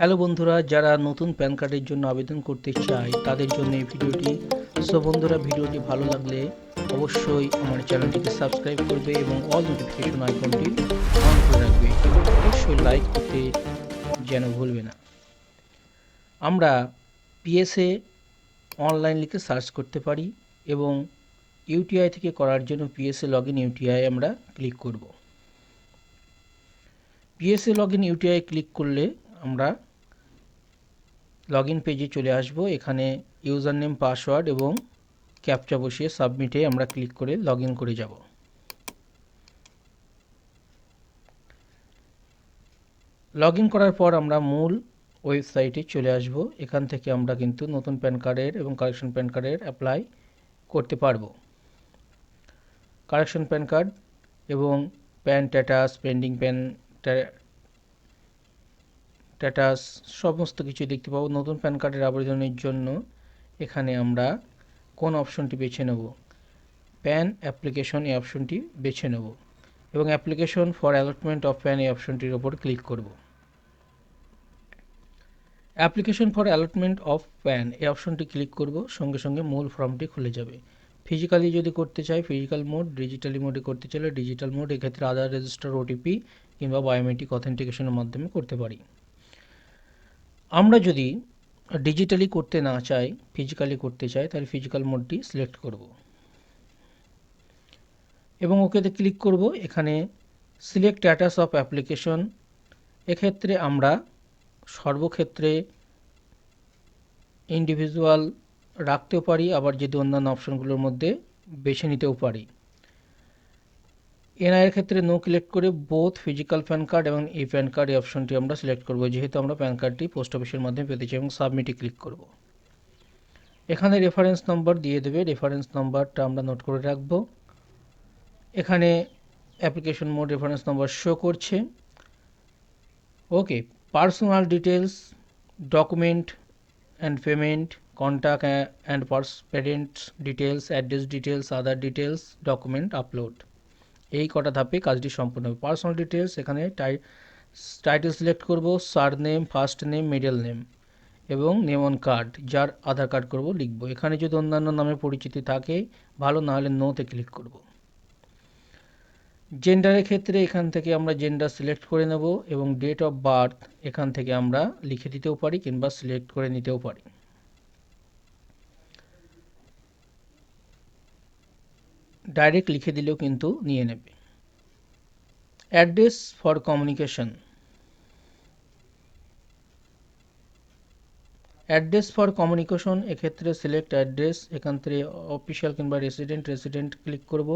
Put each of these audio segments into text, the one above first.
Hello বন্ধুরা, যারা নতুন প্যান কার্ডের জন্য আবেদন করতে চায় তাদের জন্য এই ভিডিওটি। সো বন্ধুরা, ভিডিওটি ভালো লাগলে অবশ্যই আমার চ্যানেলটিকে সাবস্ক্রাইব করবে এবং অল নোটিফিকেশন আইকনটি অন করে রাখবে এবং অবশ্যই লাইক করতে যেন ভুলবে না। আমরা পিএসএ অনলাইন লিখে সার্চ করতে পারি এবং ইউটিআই থেকে করার জন্য পিএসএ লগ ইন ইউটিআই আমরা ক্লিক করব। পিএসএ লগ ইন ইউটিআই ক্লিক করলে আমরা লগইন পেজে চলে আসব। এখানে ইউজার নেম, পাসওয়ার্ড এবং ক্যাপচা বসিয়ে সাবমিটে আমরা ক্লিক করে লগইন করে যাব। লগইন করার পর আমরা মূল ওয়েবসাইটে চলে আসব। এখান থেকে আমরা কিন্তু নতুন প্যান কার্ডের এবং কারেকশন প্যান কার্ডের অ্যাপ্লাই করতে পারবো। কারেকশন প্যান কার্ড এবং pan status, pending pan status সমস্ত কিছু দেখতে পাবো। নতুন প্যান কার্ডের আবেদনের জন্য এখানে আমরা কোন অপশনটি বেছে নেব, প্যান অ্যাপ্লিকেশন এই অপশনটি বেছে নেব এবং application for allotment of pan এই অপশনটির ওপর ক্লিক করব। Application for allotment of pan এই অপশনটি ক্লিক করব, সঙ্গে সঙ্গে মূল ফর্মটি খুলে যাবে। ফিজিক্যালি যদি করতে চাই ফিজিক্যাল মোড, ডিজিটালি মোডে করতে চাইলে ডিজিটাল মোড। এক্ষেত্রে আধার রেজিস্টার, ওটিপি কিংবা বায়োমেট্রিক অথেন্টিকেশনের মাধ্যমে করতে পারি। আমরা যদি ডিজিটালি করতে না চাই, ফিজিক্যালি করতে চাই, তাহলে ফিজিক্যাল মোডটি সিলেক্ট করব এবং ওকেতে ক্লিক করব। এখানে সিলেক্ট স্ট্যাটাস অফ অ্যাপ্লিকেশন, এক্ষেত্রে আমরা সর্বক্ষেত্রে ইন্ডিভিজুয়াল রাখতেও পারি, আবার যদি অন্যান্য অপশনগুলোর মধ্যে বেছে নিতেও পারি। এনআইয়ের ক্ষেত্রে নো সিলেক্ট করে বোথ ফিজিক্যাল প্যান কার্ড এবং ই প্যান কার্ড এই অপশনটি আমরা সিলেক্ট করব, যেহেতু আমরা প্যান কার্ডটি পোস্ট অফিসের মাধ্যমে পেতে চাই, এবং সাবমিটে ক্লিক করব। এখানে রেফারেন্স নম্বর দিয়ে দেবে, রেফারেন্স নম্বরটা আমরা নোট করে রাখব। এখানে application mode reference number show করছে। Okay, personal details, document and payment, contact and parents details, address details, other details, document upload, এই কটা ধাপে কাজটি সম্পূর্ণ হবে। পার্সোনাল ডিটেলস, এখানে টাইটেল সিলেক্ট করব, surname, first name, middle name এবং নেম অন কার্ড, যার আধার কার্ড করব লিখব। এখানে যদি অন্যান্য নামে পরিচিতি থাকে ভালো, না হলে নোতে ক্লিক করব। জেন্ডারের ক্ষেত্রে এখান থেকে আমরা জেন্ডার সিলেক্ট করে নেব এবং ডেট অফ বার্থ এখান থেকে আমরা লিখে দিতেও পারি কিংবা সিলেক্ট করে নিতেও পারি। ডাইরেক্ট লিখে দিলেও কিন্তু নিয়ে নেবে। Address for communication, address for communication, এক্ষেত্রে সিলেক্ট অ্যাড্রেস, এখান থেকে অফিসিয়াল কিংবা রেসিডেন্ট ক্লিক করব।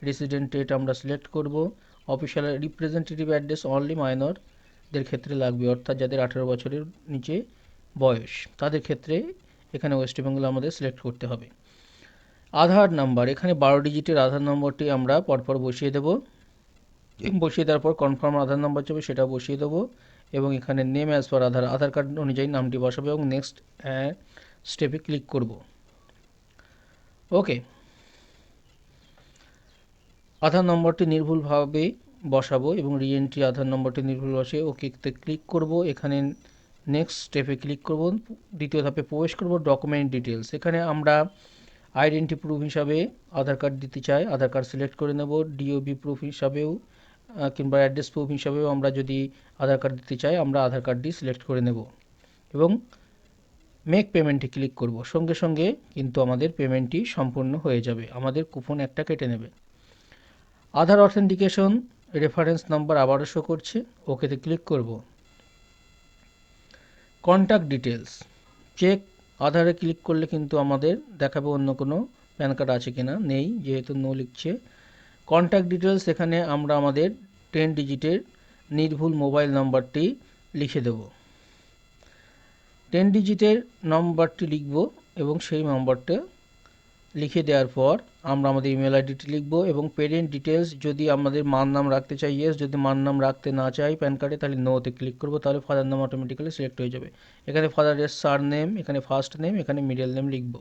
রেসিডেন্ট ডেট আমরা সিলেক্ট করব। অফিসিয়াল রিপ্রেজেন্টেটিভ অ্যাড্রেস অনলি মাইনরদের ক্ষেত্রে লাগবে, অর্থাৎ যাদের 18 বছরের নিচে বয়স তাদের ক্ষেত্রে এখানে ওয়েস্ট বেঙ্গল আমাদের সিলেক্ট করতে হবে। আধার নাম্বার, এখানে 12 ডিজিটের আধার নম্বরটি আমরা পরপর বসিয়ে দেব। বসিয়ে দেওয়ার পর কনফার্ম আধার নম্বর চাবে, সেটা বসিয়ে দেবো এবং এখানে নেম অ্যাজ পার আধার কার্ড অনুযায়ী নামটি বসাবো এবং নেক্সট স্টেপে ক্লিক করব। ওকে, আধার নম্বরটি নির্ভুলভাবে বসাবো এবং রিএন্ট্রি আধার নম্বরটি নির্ভুল বসে ওকেতে ক্লিক করব। এখানে নেক্সট স্টেপে ক্লিক করব, দ্বিতীয় ধাপে প্রবেশ করব। ডকুমেন্ট ডিটেলস, এখানে আমরা আইডেন্টি প্রুফ হিসাবে আধার কার্ড দিতে চাই, আধার কার্ড সিলেক্ট করে নেব। ডিওবি প্রুফ হিসাবেও কিংবা অ্যাড্রেস প্রুফ হিসাবেও আমরা যদি আধার কার্ড দিতে চাই, আমরা আধার কার্ডটি সিলেক্ট করে নেব এবং মেক পেমেন্টে ক্লিক করব। সঙ্গে সঙ্গে কিন্তু আমাদের পেমেন্টটি সম্পূর্ণ হয়ে যাবে, আমাদের কুপন একটা কেটে নেবে। আধার অথেন্টিকেশন, রেফারেন্স নাম্বার আবারও শো করছে, ওকেতে ক্লিক করব। কন্ট্যাক্ট ডিটেলস চেক, আধারে ক্লিক করলে কিন্তু আমাদের দেখাবে অন্য কোনো প্যান কার্ড আছে কিনা, নেই যেহেতু নো লিখছে। কন্ট্যাক্ট ডিটেলস, এখানে আমরা আমাদের 10 ডিজিটের নির্ভুল মোবাইল নাম্বারটি লিখে দেব। 10 ডিজিটের নম্বরটি লিখব এবং সেই নম্বরটা লিখে দেওয়ার পর আমরা আমাদের ইমেল আইডিটি লিখব এবং পেরেন্ট ডিটেলস, যদি আমাদের মার নাম রাখতে চাই ইয়েস, যদি মার নাম রাখতে না চাই প্যান কার্ডে তাহলে নোতে ক্লিক করব, তাহলে ফাদার নাম অটোমেটিক্যালি সিলেক্ট হয়ে যাবে। এখানে ফাদারের সার নেম, এখানে ফার্স্ট নেম, এখানে মিডল নেম লিখব।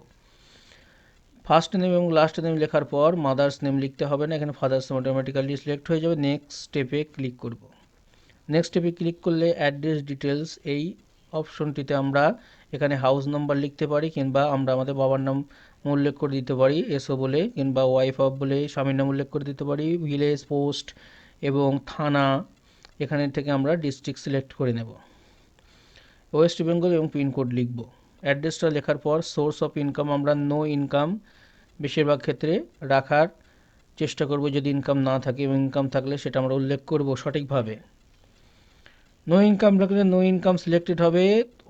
ফার্স্ট নেম এবং লাস্ট নেম লেখার পর মাদার্স নেম লিখতে হবে না, এখানে ফাদার্স নেম অটোমেটিক্যালি সিলেক্ট হয়ে যাবে। নেক্সট স্টেপে ক্লিক করব। নেক্সট স্টেপে ক্লিক করলে অ্যাড্রেস ডিটেলস, এই অপশনটিতে আমরা এখানে হাউস নাম্বার লিখতে পারি, কিংবা আমরা আমাদের বাবার নাম উল্লেখ করে দিতে পারি এসও বলে, কিংবা ওয়াইফ অফ বলে স্বামীর নাম উল্লেখ করে দিতে পারি, ভিলেজ, পোস্ট এবং থানা। এখানে থেকে আমরা ডিস্ট্রিক্ট সিলেক্ট করে নেব, ওয়েস্ট বেঙ্গল এবং পিনকোড লিখব। অ্যাড্রেসটা লেখার পর সোর্স অফ ইনকাম আমরা নো ইনকাম বেশিরভাগ ক্ষেত্রে রাখার চেষ্টা করব, যদি ইনকাম না থাকে, এবং ইনকাম থাকলে সেটা আমরা উল্লেখ করব সঠিকভাবে। নো ইনকাম রাখলে নো ইনকাম সিলেক্টেড হবে,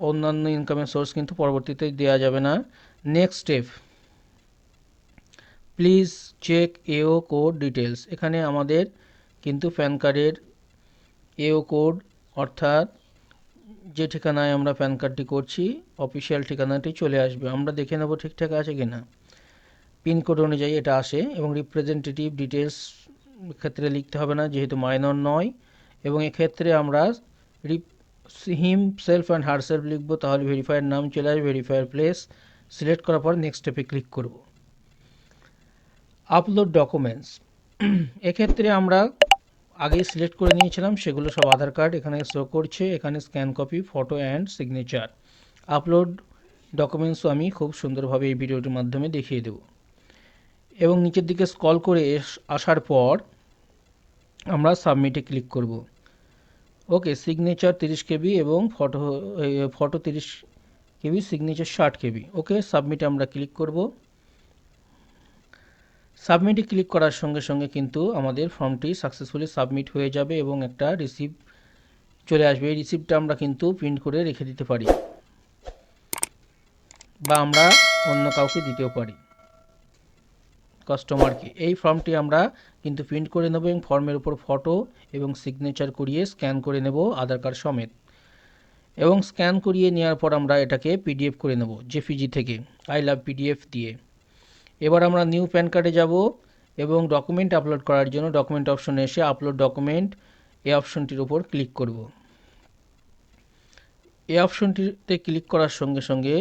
অন্যান্য ইনকামের সোর্স কিন্তু পরবর্তীতে দেওয়া যাবে না। নেক্সট স্টেপ, প্লিজ চেক এও কোড ডিটেলস। এখানে আমাদের কিন্তু প্যান কার্ডের এও কোড, অর্থাৎ যে ঠিকানায় আমরা প্যান কার্ডটি করছি অফিসিয়াল ঠিকানাটি চলে আসবে। আমরা দেখে নেব ঠিকঠাক আছে কিনা। পিনকোড অনুযায়ী এটা আসে, এবং রিপ্রেজেন্টেটিভ ডিটেলস ক্ষেত্রে লিখতে হবে না যেহেতু মাইনর নয়, এবং এক্ষেত্রে আমরা হিম সেলফ অ্যান্ড হার সেলফ লিখবো, তাহলে ভেরিফায়ার নাম চলে আসবে, ভেরিফায়ার প্লেস সিলেক্ট করার পর নেক্সট স্টেপে ক্লিক করব। আপলোড ডকুমেন্টস, এক্ষেত্রে আমরা আগেই সিলেক্ট করে নিয়েছিলাম সেগুলো সব আধার কার্ড এখানে শো করছে, এখানে scan copy, photo and signature. Upload ডকুমেন্টসও আমি খুব সুন্দরভাবে এই ভিডিওটির মাধ্যমে দেখিয়ে দেব। এবং নিচের দিকে স্ক্রল করে আসার পর আমরা সাবমিটে ক্লিক করব। ওকে, সিগনেচার 30 কেবি এবং ফটো 30 কেবি, সিগনেচার 60 কেবি। ওকে, সাবমিটে আমরা ক্লিক করব। সাবমিটে ক্লিক করার সঙ্গে সঙ্গে কিন্তু আমাদের ফর্মটি সাকসেসফুলি সাবমিট হয়ে যাবে এবং একটা রিসিপ্ট চলে আসবে। এই রিসিপ্টটা আমরা কিন্তু প্রিন্ট করে রেখে দিতে পারি, বা আমরা অন্য কাউকে দিতেও পারি, কাস্টমারকে। এই ফর্মটি আমরা কিন্তু প্রিন্ট করে নেব এবং ফর্মের উপর ফটো এবং সিগনেচার করিয়ে স্ক্যান করে নেব আধার কার্ড সমেত, এবং স্ক্যান করিয়ে নেওয়ার পর আমরা এটাকে পিডিএফ করে নেব জেপিজি থেকে, আই লাভ পিডিএফ দিয়ে। এবার আমরা নিউ প্যান কার্ডে যাব এবং ডকুমেন্ট আপলোড করার জন্য ডকুমেন্ট অপশনে এসে আপলোড ডকুমেন্ট এই অপশনটির উপর ক্লিক করব। এই অপশনটিতে ক্লিক করার সঙ্গে সঙ্গে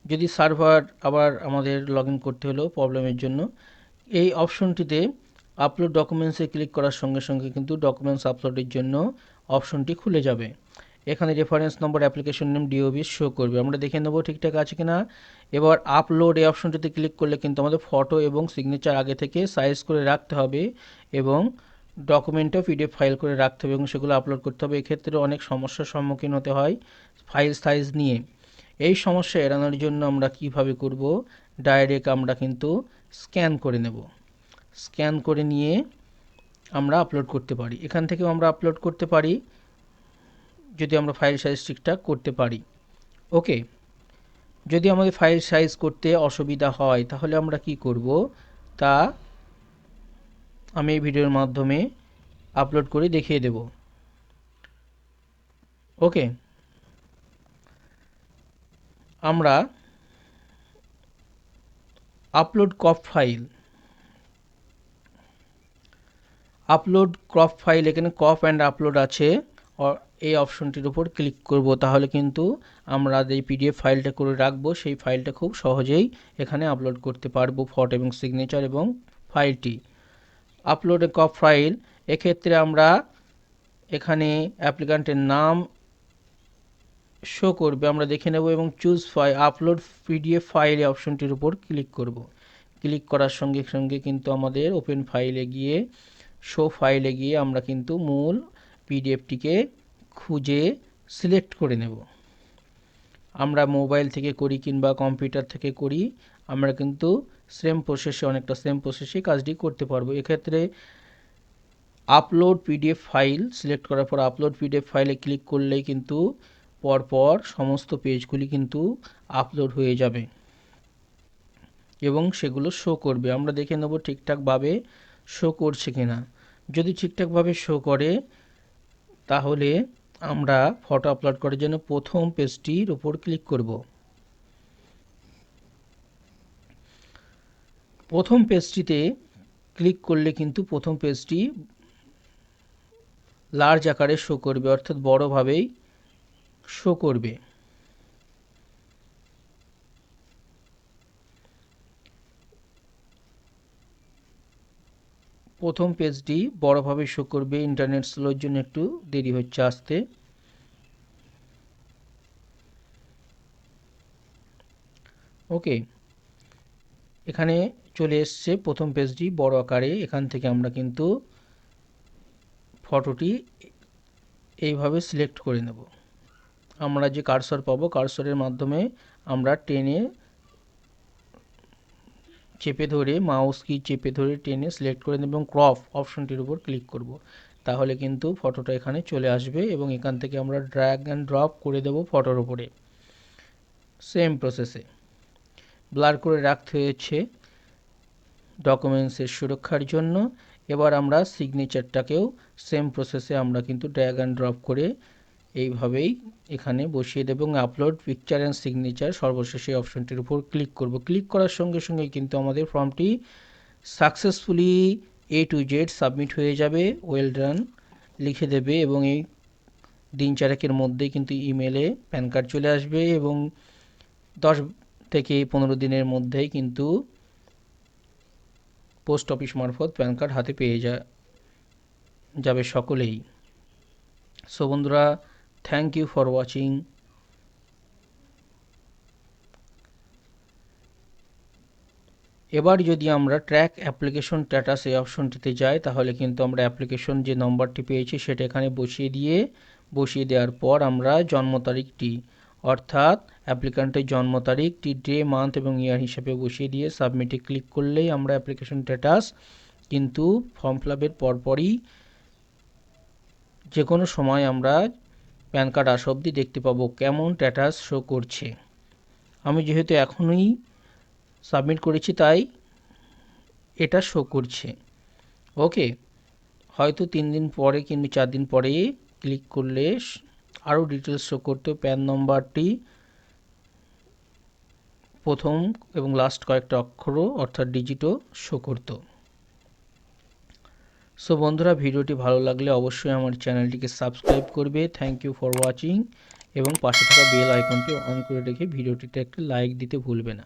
যদি সার্ভার আবার আমাদের লগ ইন করতে হলো প্রবলেমের জন্য, এই অপশনটিতে আপলোড ডকুমেন্টসে ক্লিক করার সঙ্গে সঙ্গে কিন্তু ডকুমেন্টস আপলোডের জন্য অপশনটি খুলে যাবে। এখানে reference number, application name, DOB show করবে। আমরা দেখে নেব ঠিকঠাক আছে কিনা। এবার আপলোড এই অপশনটিতে ক্লিক করলে কিন্তু আমাদের ফটো এবং সিগনেচার আগে থেকে সাইজ করে রাখতে হবে, এবং ডকুমেন্টও পিডিএফ ফাইল করে রাখতে হবে এবং সেগুলো আপলোড করতে হবে। এক্ষেত্রে অনেক সমস্যার সম্মুখীন হতে হয় ফাইল সাইজ নিয়ে। এই সমস্যা এড়ানোর জন্য আমরা কিভাবে করব, ডাইরেক্ট আমরা কিন্তু স্ক্যান করে নেব। স্ক্যান করে নিয়ে আমরা আপলোড করতে পারি, এখান থেকেও আমরা আপলোড করতে পারি যদি আমরা ফাইল সাইজ ঠিকঠাক করতে পারি। ওকে, যদি আমাদের ফাইল সাইজ করতে অসুবিধা হয় তাহলে আমরা কি করব তা আমি এই ভিডিওর মাধ্যমে আপলোড করে দেখিয়ে দেব। ওকে, আমরা আপলোড ক্রপ ফাইল, এখানে ক্রপ অ্যান্ড আপলোড আছে, এই অপশনটির উপর ক্লিক করব। তাহলে কিন্তু আমরা যে পিডিএফ ফাইলটা করে রাখবো সেই ফাইলটা খুব সহজেই এখানে আপলোড করতে পারবো, ফটো এবং সিগনেচার এবং ফাইলটি। আপলোড এ ক্রপ ফাইল, এক্ষেত্রে আমরা এখানে অ্যাপ্লিক্যান্টের নাম শো করবে, আমরা দেখে নেব, এবং choose file, upload PDF file এই অপশনটির উপর ক্লিক করব। ক্লিক করার সঙ্গে সঙ্গে কিন্তু আমাদের ওপেন ফাইলে গিয়ে শো ফাইলে গিয়ে আমরা কিন্তু মূল পিডিএফটিকে খুঁজে সিলেক্ট করে নেব। আমরা মোবাইল থেকে করি কিংবা কম্পিউটার থেকে করি, আমরা কিন্তু অনেকটা সেম প্রসেসে কাজটি করতে পারবো। এক্ষেত্রে আপলোড পিডিএফ ফাইল সিলেক্ট করার পর আপলোড পিডিএফ ফাইলে ক্লিক করলেই কিন্তু পরপর সমস্ত পেজগুলি কিন্তু আপলোড হয়ে যাবে এবং সেগুলো শো করবে। আমরা দেখে নেব ঠিকঠাকভাবে শো করছে কিনা। যদি ঠিকঠাকভাবে শো করে তাহলে আমরা ফটো আপলোড করার জন্য প্রথম পেজটির উপর ক্লিক করব। প্রথম পেজটিতে ক্লিক করলে কিন্তু প্রথম পেজটি লার্জ আকারে শো করবে, অর্থাৎ বড়ভাবেই শো করবে। প্রথম পেজটি বড়ভাবে শো করবে, ইন্টারনেট স্লোর জন্য একটু দেরি হচ্ছে আসতে। ওকে, এখানে চলে এসছে প্রথম পেজটি বড় আকারে। এখান থেকে আমরা কিন্তু ফটোটি এইভাবে সিলেক্ট করে নেব। আমরা যে কার্সর পাবো, কার্সরের মাধ্যমে আমরা টেনে চেপে ধরে, মাউস কি চেপে ধরে টেনে সিলেক্ট করে নেব এবং ক্রপ অপশনটির উপর ক্লিক করব। তাহলে কিন্তু ফটোটা এখানে চলে আসবে এবং এখান থেকে আমরা ড্র্যাগ অ্যান্ড ড্রপ করে দেব ফটোর উপরে। সেম প্রসেসে ব্লার করে রাখতে হয়েছে ডকুমেন্টসের সুরক্ষার জন্য। এবার আমরা সিগনেচারটাকেও সেম প্রসেসে আমরা কিন্তু ড্র্যাগ অ্যান্ড ড্রপ করে এইভাবেই এখানে বসিয়ে দেব এবং আপলোড পিকচার অ্যান্ড সিগনেচার সর্বশেষে অপশনটির উপর ক্লিক করব। ক্লিক করার সঙ্গে সঙ্গে কিন্তু আমাদের ফর্মটি successfully A to Z submit হয়ে যাবে। ওয়েল ডান লিখে দেবে এবং এই দিন চারেকের মধ্যেই কিন্তু ইমেলে প্যান কার্ড চলে আসবে এবং 10 থেকে 15 দিনের মধ্যেই কিন্তু পোস্ট অফিস মারফত প্যান কার্ড হাতে পেয়ে যাবে সকলেই। সো বন্ধুরা, থ্যাংক ইউ ফর ওয়াচিং। এবার যদি আমরা ট্র্যাক অ্যাপ্লিকেশন স্ট্যাটাস এই অপশনটিতে যাই, তাহলে কিন্তু আমরা অ্যাপ্লিকেশন যে নম্বরটি পেয়েছি সেটা এখানে বসিয়ে দেওয়ার পর আমরা জন্ম তারিখটি, অর্থাৎ অ্যাপ্লিক্যান্টের জন্ম তারিখটি ডে, মান্থ এবং ইয়ার হিসেবে বসিয়ে দিয়ে সাবমিটে ক্লিক করলেই আমরা অ্যাপ্লিকেশন স্ট্যাটাস কিন্তু ফর্ম ফিল আপের পরপরই যে কোনো সময় আমরা প্যান কার্ড আসা অবধি দেখতে পাবো কেমন স্ট্যাটাস শো করছে। আমি যেহেতু এখনই সাবমিট করেছি তাই এটা শো করছে। ওকে, হয়তো 3 দিন পরে কিংবা 4 দিন পরে ক্লিক করলে আরও ডিটেলস শো করতো। প্যান নম্বরটি প্রথম এবং লাস্ট কয়েকটা অক্ষরও অর্থাৎ ডিজিটও শো করতো। সো বন্ধুরা, ভিডিওটি ভালো লাগলে অবশ্যই আমার চ্যানেলটিকে সাবস্ক্রাইব করবে। থ্যাংক ইউ ফর ওয়াচিং এবং পাশে থাকা বেল আইকনটি অন করে রেখে ভিডিওটিতে একটি লাইক দিতে ভুলবে না।